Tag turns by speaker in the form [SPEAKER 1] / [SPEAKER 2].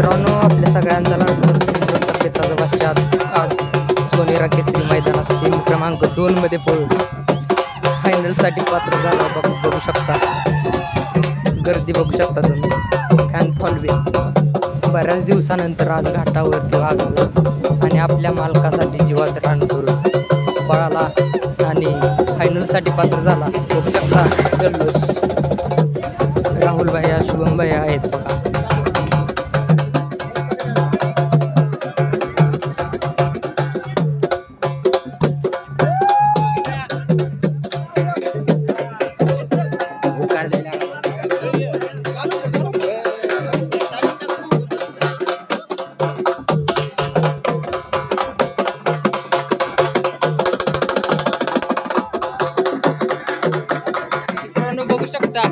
[SPEAKER 1] मित्रांनो, आपल्या सगळ्यांचा लाडका पिताचा बादशाह आज सोनेरा केसरी मैदानात सेमी क्रमांक 2 मध्ये पळून फायनलसाठी पात्र झाला. बघू शकता, गर्दी बघू शकता तुम्ही, फॅन फॉलोइंग. बऱ्याच दिवसानंतर आज घाटावरती वागवलं आणि आपल्या मालकासाठी जीवाचं रान करून पळाला आणि फायनलसाठी पात्र झाला. बघू शकता जल्लोष. राहुल भैया, शुभम भैया आहेत बघा. बघू शकता